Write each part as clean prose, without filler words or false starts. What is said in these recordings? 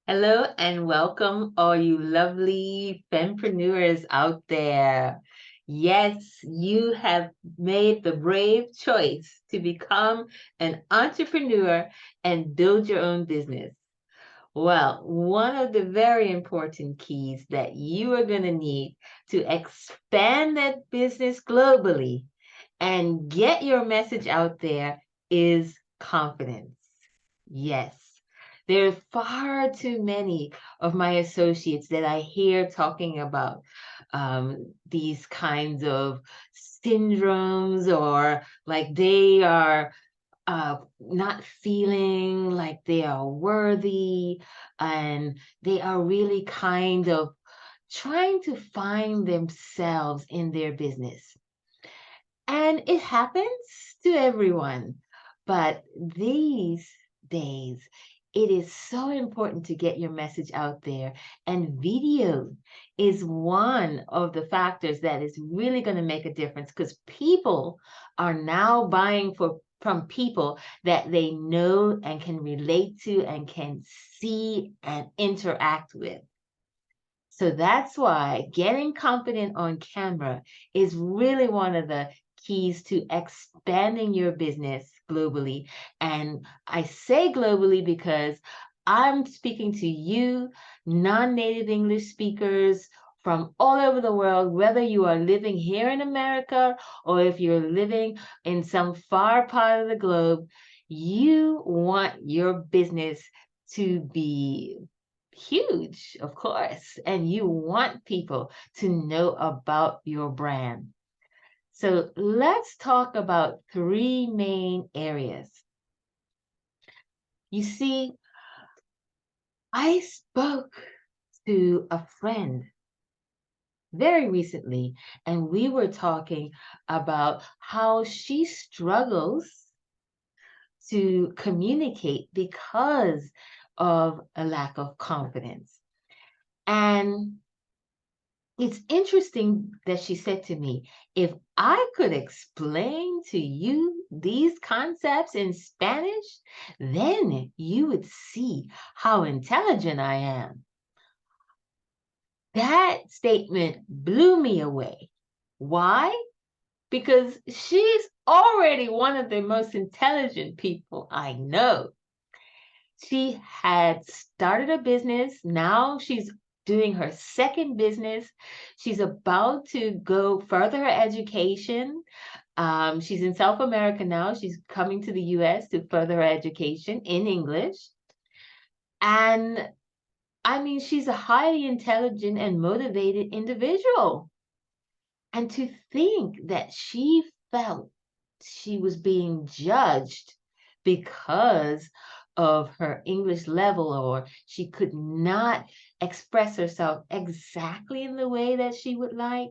Hello and welcome, all you lovely fempreneurs out there. Yes, you have made the brave choice to become an entrepreneur and build your own business. Well, one of the very important keys that you are going to need to expand that business globally and get your message out there is confidence. Yes. There are far too many of my associates that I hear talking about these kinds of syndromes, or like they are not feeling like they are worthy, and they are really kind of trying to find themselves in their business. And it happens to everyone. But these days, it is so important to get your message out there. And video is one of the factors that is really going to make a difference, because people are now buying from people that they know and can relate to and can see and interact with. So that's why getting confident on camera is really one of the keys to expanding your business globally. And I say globally because I'm speaking to you, non-native English speakers from all over the world, whether you are living here in America or if you're living in some far part of the globe. You want your business to be huge, of course, and you want people to know about your brand. So let's talk about three main areas. You see, I spoke to a friend very recently, and we were talking about how she struggles to communicate because of a lack of confidence. And it's interesting that she said to me, if I could explain to you these concepts in Spanish, then you would see how intelligent I am. That statement blew me away. Why? Because she's already one of the most intelligent people I know. She had started a business. Now she's doing her second business. She's about to go further her education. She's in South America now. She's coming to the US to further her education in English. And I mean, she's a highly intelligent and motivated individual. And to think that she felt she was being judged because of her English level, or she could not express herself exactly in the way that she would like,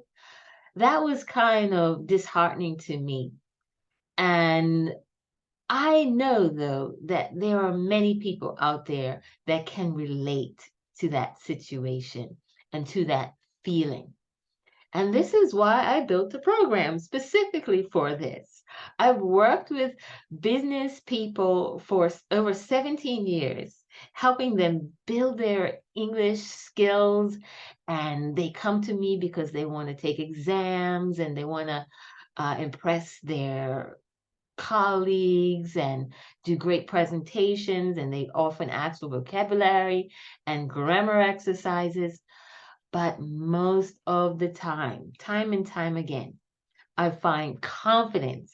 that was kind of disheartening to me. And I know, though, that there are many people out there that can relate to that situation and to that feeling. And this is why I built a program specifically for this. I've worked with business people for over 17 years, helping them build their English skills. And they come to me because they want to take exams and they want to impress their colleagues and do great presentations. And they often ask for vocabulary and grammar exercises. But most of the time and time again, I find confidence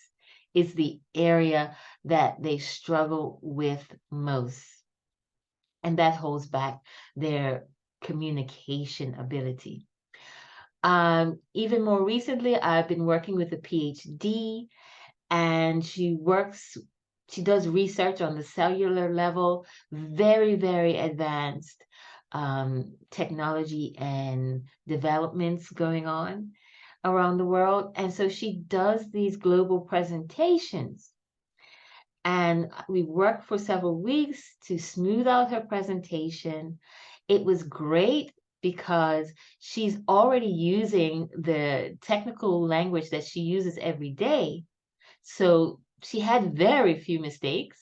is the area that they struggle with most. And that holds back their communication ability. Even more recently, I've been working with a PhD, and she does research on the cellular level, very, very advanced technology and developments going on around the world. And so she does these global presentations. And we worked for several weeks to smooth out her presentation. It was great because she's already using the technical language that she uses every day. So she had very few mistakes.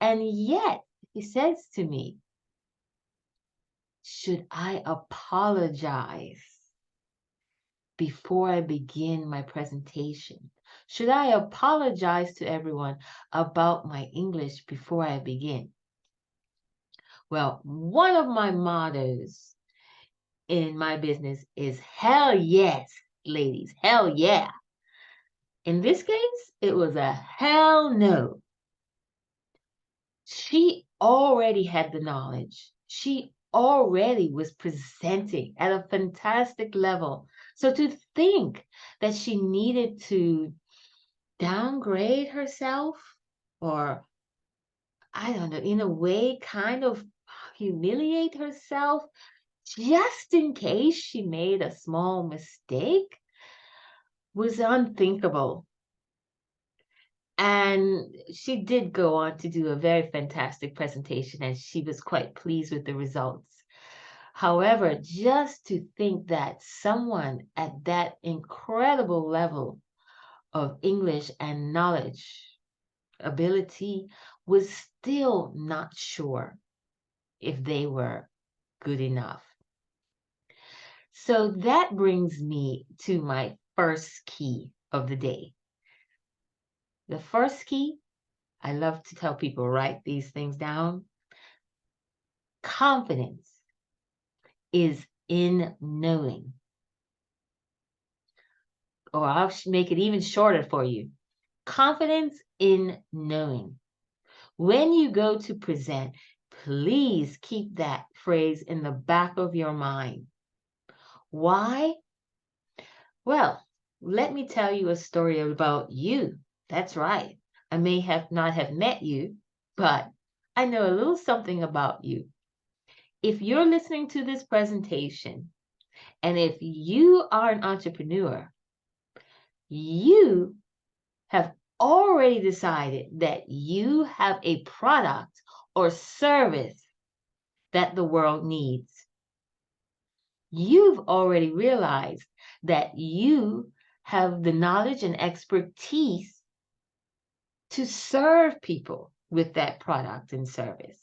And yet, he says to me, should I apologize before I begin my presentation? Should I apologize to everyone about my English before I begin? Well, one of my mottos in my business is hell yes, ladies, hell yeah. In this case, it was a hell no. She already had the knowledge. She already was presenting at a fantastic level. So to think that she needed to downgrade herself, or I don't know, in a way, kind of humiliate herself just in case she made a small mistake, was unthinkable. And she did go on to do a very fantastic presentation, and she was quite pleased with the results. However, just to think that someone at that incredible level of English and knowledge, ability, was still not sure if they were good enough. So that brings me to my first key of the day. The first key, I love to tell people, write these things down. Confidence is in knowing. Or I'll make it even shorter for you. Confidence in knowing. When you go to present, please keep that phrase in the back of your mind. Why? Well, let me tell you a story about you. That's right. I may have not have met you, but I know a little something about you. If you're listening to this presentation, and if you are an entrepreneur, you have already decided that you have a product or service that the world needs. You've already realized that you have the knowledge and expertise to serve people with that product and service.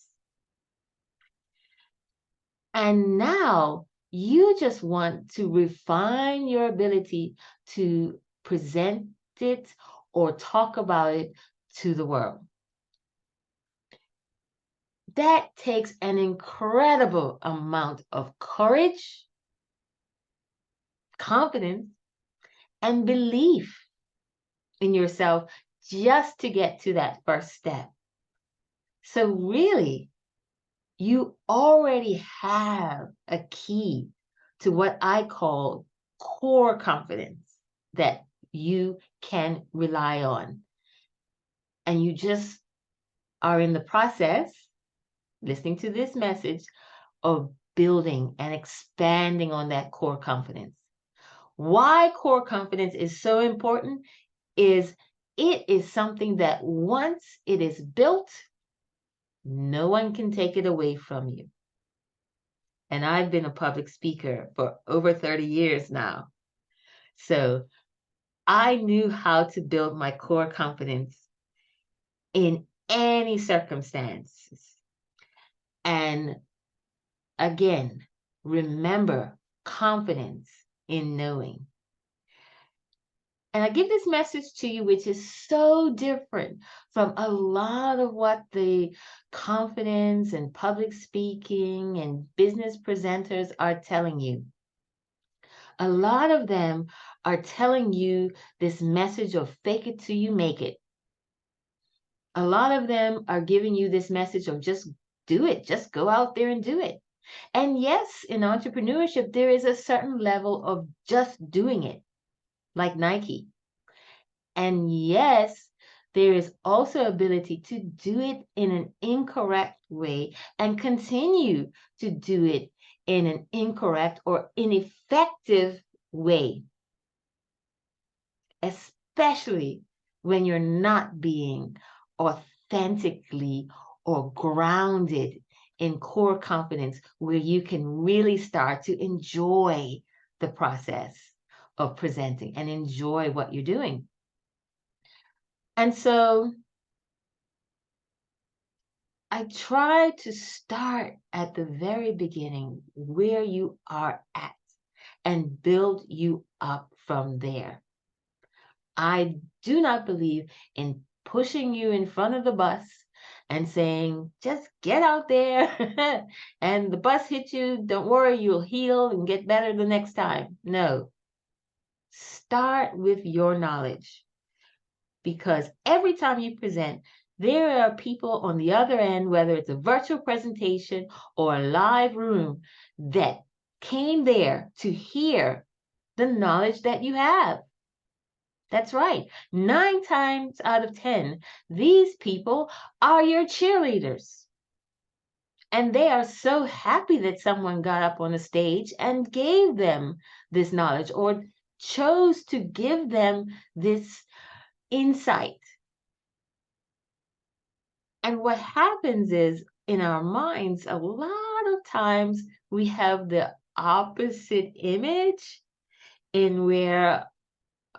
And now you just want to refine your ability to present it or talk about it to the world. That takes an incredible amount of courage, confidence, and belief in yourself just to get to that first step. So really, you already have a key to what I call core confidence that you can rely on. And you just are in the process, listening to this message, of building and expanding on that core confidence. Why core confidence is so important is it is something that once it is built, no one can take it away from you. And I've been a public speaker for over 30 years now. So I knew how to build my core confidence in any circumstances. And again, remember confidence in knowing. And I give this message to you, which is so different from a lot of what the confidence and public speaking and business presenters are telling you. A lot of them are telling you this message of fake it till you make it. A lot of them are giving you this message of just do it, just go out there and do it. And yes, in entrepreneurship, there is a certain level of just doing it, like Nike. And yes, there is also ability to do it in an incorrect way and continue to do it in an incorrect or ineffective way, especially when you're not being authentically or grounded in core confidence, where you can really start to enjoy the process of presenting and enjoy what you're doing. And so I try to start at the very beginning where you are at and build you up from there. I do not believe in pushing you in front of the bus and saying, just get out there and the bus hits you. Don't worry, you'll heal and get better the next time. No, start with your knowledge, because every time you present, there are people on the other end, whether it's a virtual presentation or a live room, that came there to hear the knowledge that you have. That's right. 9 times out of 10, these people are your cheerleaders. And they are so happy that someone got up on a stage and gave them this knowledge or chose to give them this insight. And what happens is, in our minds, a lot of times we have the opposite image, in where,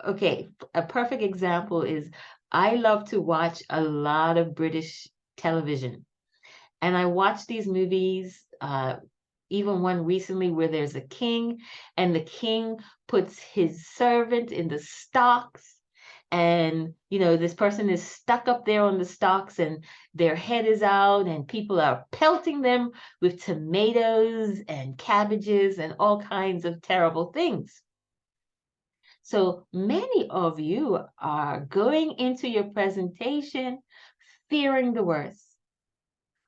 okay, a perfect example is, I love to watch a lot of British television. And I watch these movies, even one recently where there's a king, and the king puts his servant in the stocks. And, this person is stuck up there on the stocks and their head is out, and people are pelting them with tomatoes and cabbages and all kinds of terrible things. So many of you are going into your presentation fearing the worst.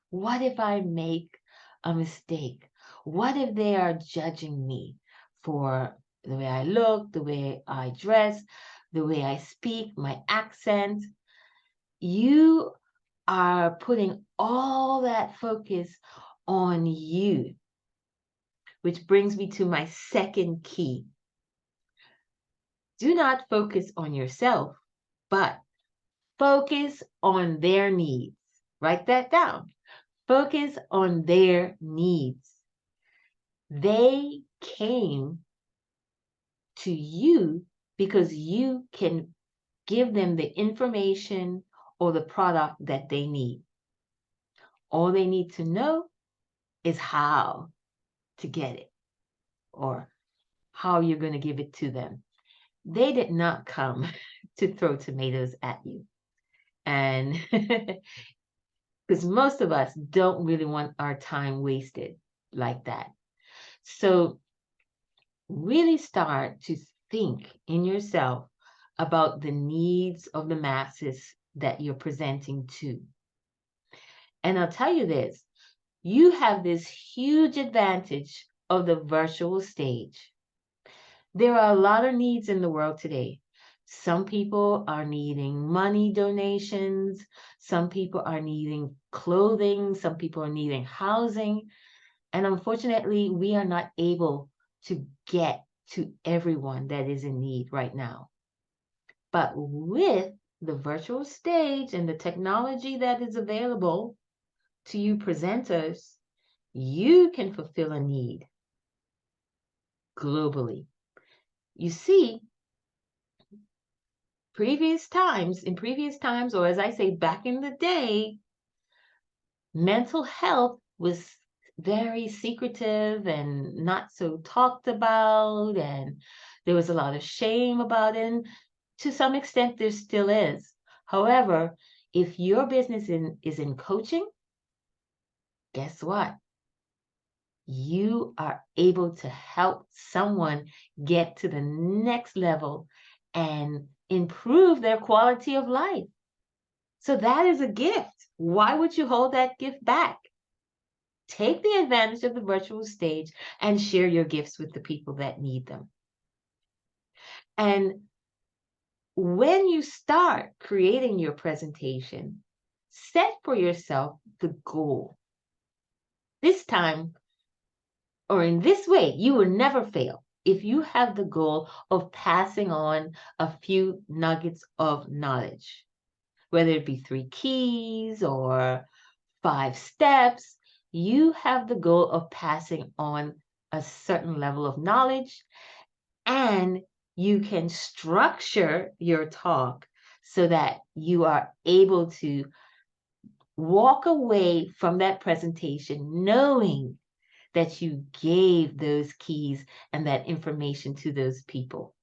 What if I make a mistake? What if they are judging me for the way I look, the way I dress, the way I speak, my accent? You are putting all that focus on you, which brings me to my second key. Do not focus on yourself, but focus on their needs. Write that down. Focus on their needs. They came to you because you can give them the information or the product that they need. All they need to know is how to get it, or how you're going to give it to them. They did not come to throw tomatoes at you. And because most of us don't really want our time wasted like that. So really start to think in yourself about the needs of the masses that you're presenting to. And I'll tell you this, you have this huge advantage of the virtual stage. There are a lot of needs in the world today. Some people are needing money donations. Some people are needing clothing. Some people are needing housing. And unfortunately, we are not able to get to everyone that is in need right now. But with the virtual stage and the technology that is available to you presenters, you can fulfill a need globally. You see, in previous times, or as I say, back in the day, mental health was very secretive and not so talked about, and there was a lot of shame about it. And to some extent, there still is. However, if your business is in coaching, guess what? You are able to help someone get to the next level and improve their quality of life. So that is a gift. Why would you hold that gift back? Take the advantage of the virtual stage and share your gifts with the people that need them. And when you start creating your presentation, set for yourself the goal. This time, or in this way, you will never fail if you have the goal of passing on a few nuggets of knowledge, whether it be 3 keys or 5 steps. You have the goal of passing on a certain level of knowledge, and you can structure your talk so that you are able to walk away from that presentation knowing that you gave those keys and that information to those people.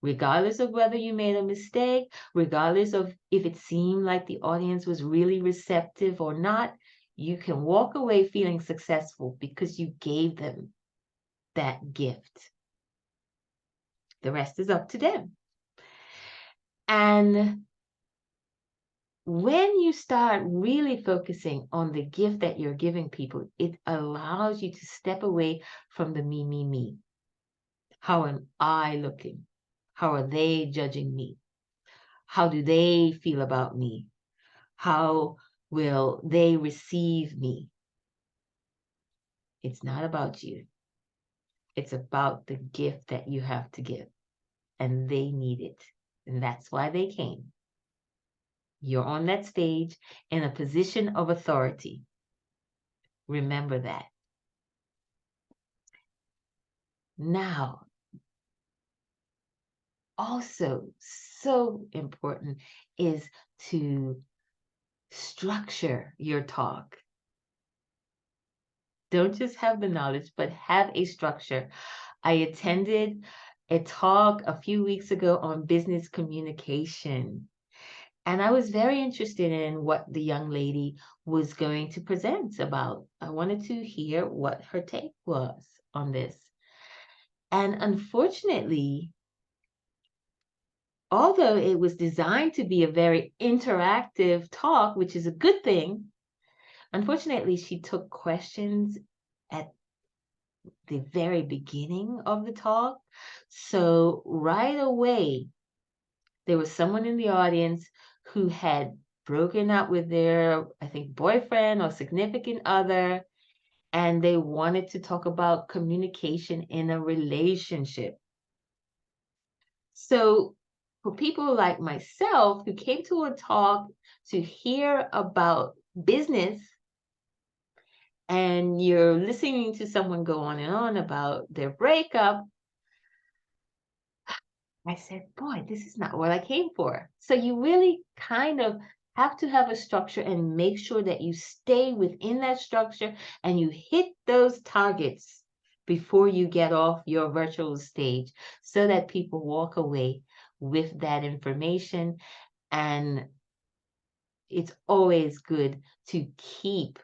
Regardless of whether you made a mistake, regardless of if it seemed like the audience was really receptive or not, you can walk away feeling successful because you gave them that gift. The rest is up to them. And when you start really focusing on the gift that you're giving people, it allows you to step away from the me. How am I looking? How are they judging me? How do they feel about me? How will they receive me? It's not about you. It's about the gift that you have to give. And they need it. And that's why they came. You're on that stage in a position of authority. Remember that. Now, also so important is to structure your talk. Don't just have the knowledge, but have a structure. I attended a talk a few weeks ago on business communication. And I was very interested in what the young lady was going to present about. I wanted to hear what her take was on this. And unfortunately, although it was designed to be a very interactive talk, which is a good thing, unfortunately, she took questions at the very beginning of the talk. So right away, there was someone in the audience who had broken up with their, I think, boyfriend or significant other, and they wanted to talk about communication in a relationship. So for people like myself who came to a talk to hear about business, and you're listening to someone go on and on about their breakup, I said, boy, this is not what I came for. So you really kind of have to have a structure and make sure that you stay within that structure and you hit those targets before you get off your virtual stage so that people walk away with that information. And it's always good to keep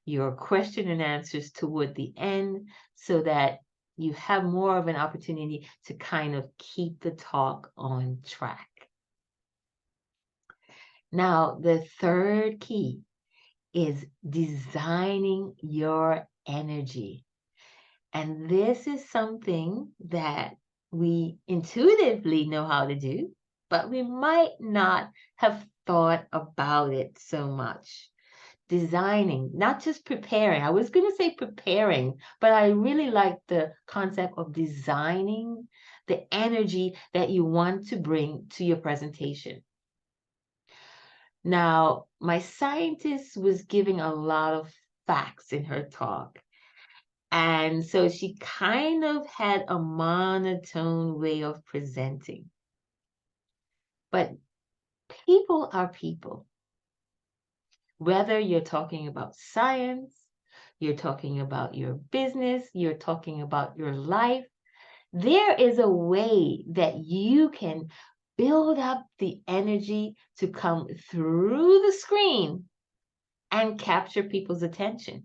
your question and answers toward the end so that you have more of an opportunity to kind of keep the talk on track. Now, the third key is designing your energy. And this is something that we intuitively know how to do, but we might not have thought about it so much. Designing, not just preparing. I was going to say preparing, but I really like the concept of designing the energy that you want to bring to your presentation. Now, my scientist was giving a lot of facts in her talk. And so she kind of had a monotone way of presenting. But people are people. Whether you're talking about science, you're talking about your business, you're talking about your life, there is a way that you can build up the energy to come through the screen and capture people's attention.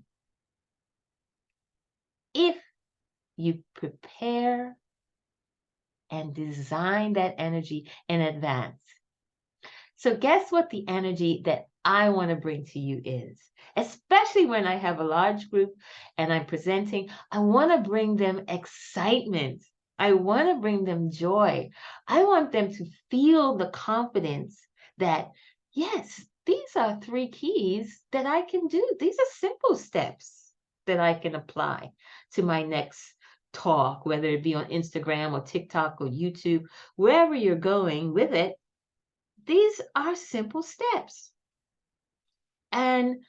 If you prepare and design that energy in advance. So guess what the energy that I want to bring to you is? Especially when I have a large group and I'm presenting, I want to bring them excitement. I want to bring them joy. I want them to feel the confidence that, yes, these are 3 keys that I can do. These are simple steps that I can apply to my next talk, whether it be on Instagram or TikTok or YouTube, wherever you're going with it. These are simple steps. And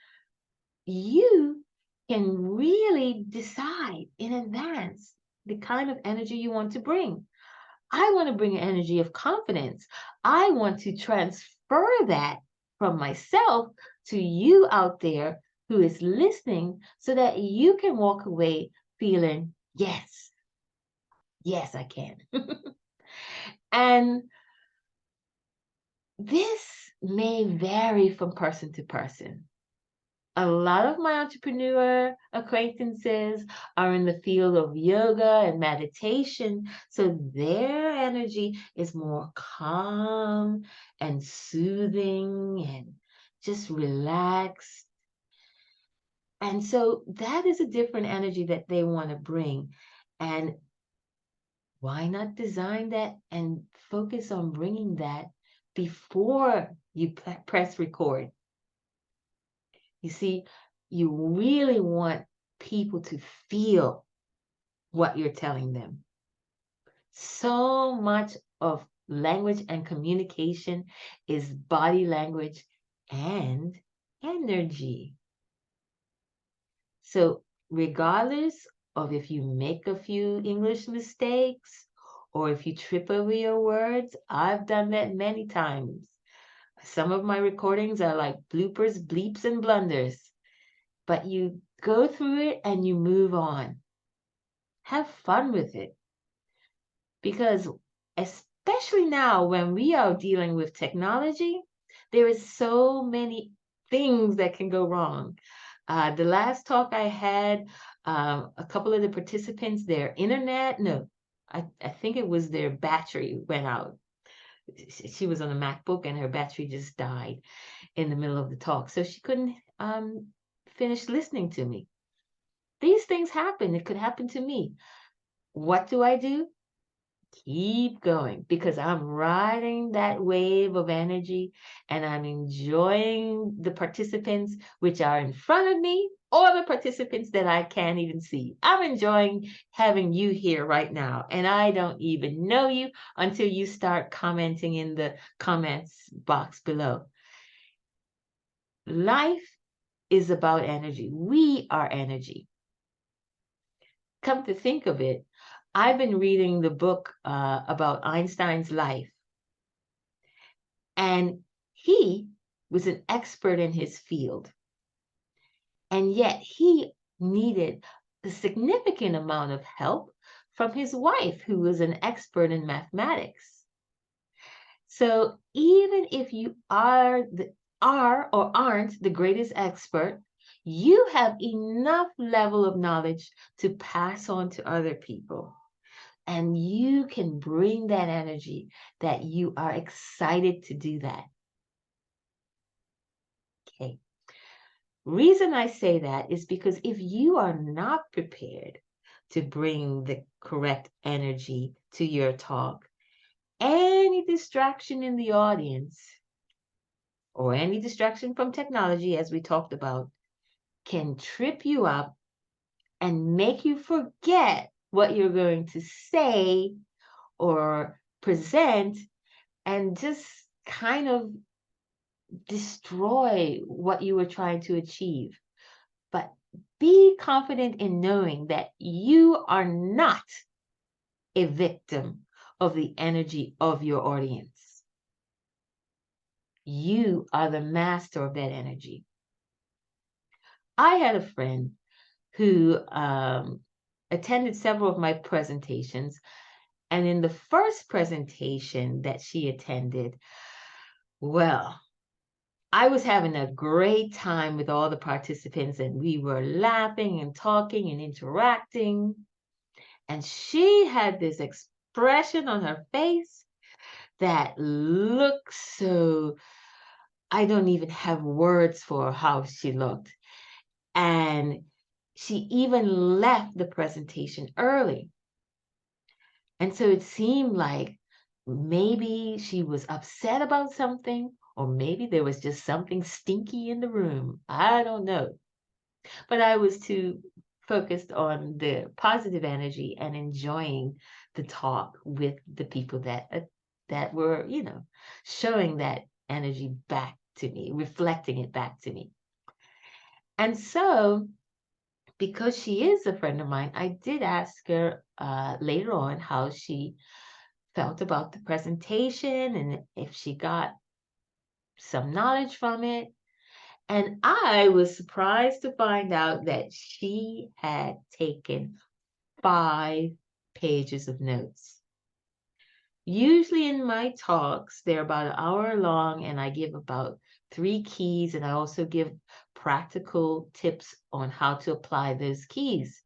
you can really decide in advance the kind of energy you want to bring. I want to bring an energy of confidence. I want to transfer that from myself to you out there who is listening so that you can walk away feeling, yes, yes, I can. And this may vary from person to person. A lot of my entrepreneur acquaintances are in the field of yoga and meditation, so their energy is more calm and soothing and just relaxed. And so that is a different energy that they want to bring. And why not design that and focus on bringing that before you press record? You see, you really want people to feel what you're telling them. So much of language and communication is body language and energy. So, regardless of if you make a few English mistakes or if you trip over your words, I've done that many times. Some of my recordings are like bloopers, bleeps, and blunders, but you go through it and you move on. Have fun with it because, especially now when we are dealing with technology, there is so many things that can go wrong. The last talk I had, a couple of the participants, their internet, no, I think it was their battery went out. She was on a MacBook and her battery just died in the middle of the talk. So she couldn't finish listening to me. These things happen. It could happen to me. What do? Keep going because I'm riding that wave of energy and I'm enjoying the participants which are in front of me or the participants that I can't even see. I'm enjoying having you here right now, and I don't even know you until you start commenting in the comments box below. Life is about energy. We are energy. Come to think of it, I've been reading the book about Einstein's life, and he was an expert in his field, and yet he needed a significant amount of help from his wife, who was an expert in mathematics. So even if you are or aren't the greatest expert, you have enough level of knowledge to pass on to other people. And you can bring that energy that you are excited to do that. Okay. Reason I say that is because if you are not prepared to bring the correct energy to your talk, any distraction in the audience or any distraction from technology, as we talked about, can trip you up and make you forget what you're going to say or present and just kind of destroy what you were trying to achieve. But be confident in knowing that you are not a victim of the energy of your audience. You are the master of that energy. I had a friend who attended several of my presentations. And in the first presentation that she attended, well, I was having a great time with all the participants, and we were laughing and talking and interacting. And she had this expression on her face that looked so, I don't even have words for how she looked. And she even left the presentation early. And so it seemed like maybe she was upset about something, or maybe there was just something stinky in the room. I don't know. But I was too focused on the positive energy and enjoying the talk with the people that were, showing that energy back to me, reflecting it back to me. And so, because she is a friend of mine, I did ask her later on how she felt about the presentation and if she got some knowledge from it. And I was surprised to find out that she had taken 5 pages of notes. Usually in my talks, they're about an hour long, and I give about 3 keys, and I also give practical tips on how to apply those keys.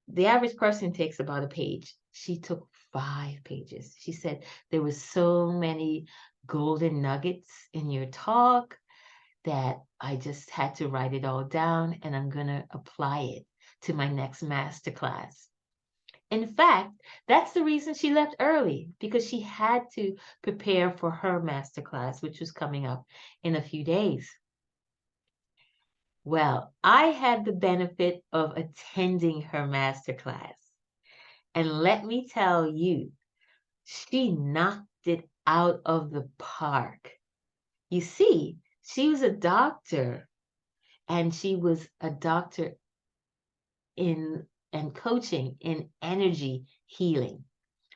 The average person takes about a page. She took 5 pages. She said there were so many golden nuggets in your talk that I just had to write it all down, and I'm going to apply it to my next master class. In fact, that's the reason she left early, because she had to prepare for her master class, which was coming up in a few days. Well, I had the benefit of attending her master class. And let me tell you, she knocked it out of the park. You see, she was a doctor, and she was a doctor in and coaching in energy healing.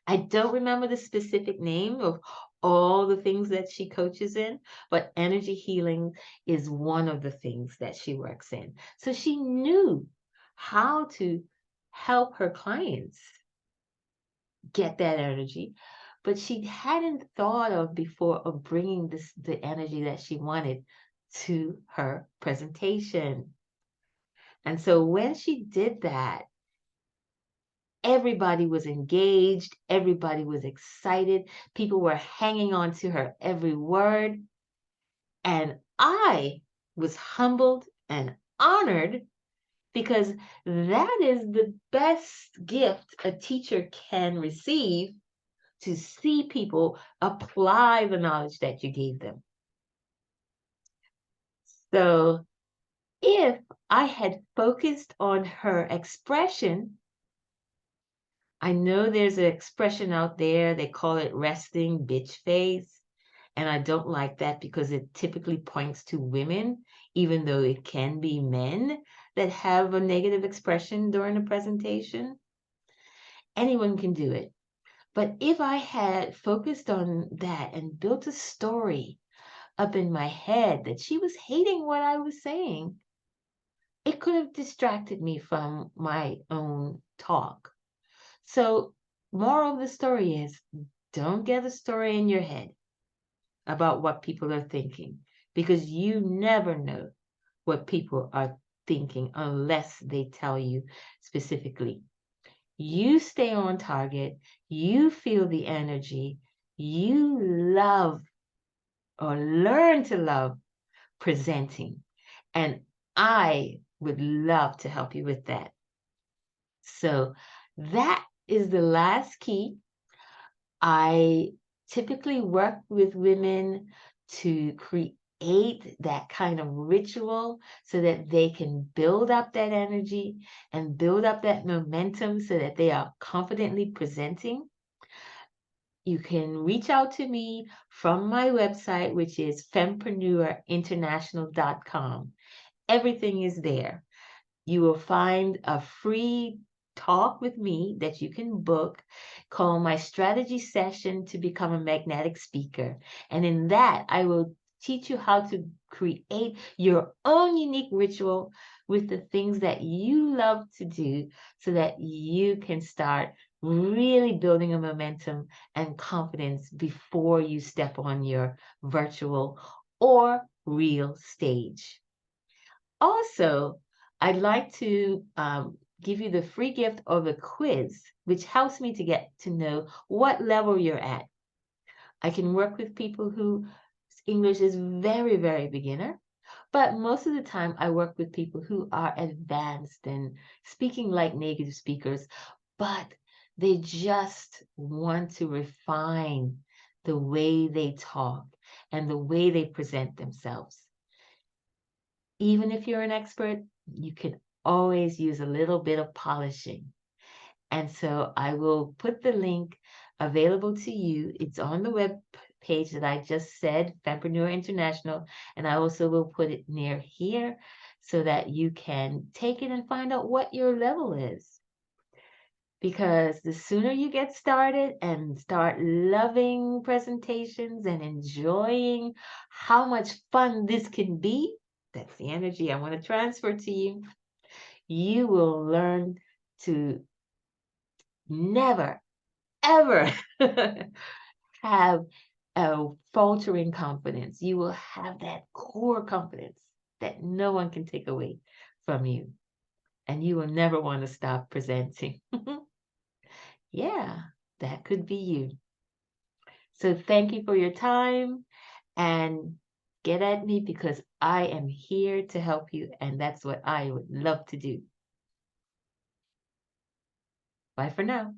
I don't remember the specific name of all the things that she coaches in, but energy healing is one of the things that she works in. So she knew how to help her clients get that energy, but she hadn't thought of before of bringing the energy that she wanted to her presentation. And so when she did that, everybody was engaged, everybody was excited, people were hanging on to her every word. And I was humbled and honored, because that is the best gift a teacher can receive, to see people apply the knowledge that you gave them. So if I had focused on her expression, I know there's an expression out there, they call it resting bitch face. And I don't like that, because it typically points to women, even though it can be men that have a negative expression during a presentation. Anyone can do it. But if I had focused on that and built a story up in my head that she was hating what I was saying, it could have distracted me from my own talk. So, moral of the story is, don't get a story in your head about what people are thinking, because you never know what people are thinking unless they tell you specifically. You stay on target, you feel the energy, you love or learn to love presenting. And I would love to help you with that. So that is the last key. I typically work with women to create that kind of ritual so that they can build up that energy and build up that momentum so that they are confidently presenting. You can reach out to me from my website, which is fempreneurinternational.com. Everything is there. You will find a free talk with me that you can book called my strategy session to become a magnetic speaker. And in that, I will teach you how to create your own unique ritual with the things that you love to do so that you can start really building a momentum and confidence before you step on your virtual or real stage. Also, I'd like to give you the free gift of a quiz, which helps me to get to know what level you're at. I can work with people who English is very, very beginner, but most of the time I work with people who are advanced and speaking like native speakers, but they just want to refine the way they talk and the way they present themselves. Even if you're an expert, you can always use a little bit of polishing. And so I will put the link available to you. It's on the web page that I just said, Fempreneur International, and I also will put it near here so that you can take it and find out what your level is. because the sooner you get started and start loving presentations and enjoying how much fun this can be, that's the energy I want to transfer to you. You will learn to never, ever have a faltering confidence. You will have that core confidence that no one can take away from you. And you will never want to stop presenting. Yeah, that could be you. So thank you for your time and get at me because I am here to help you. And that's what I would love to do. Bye for now.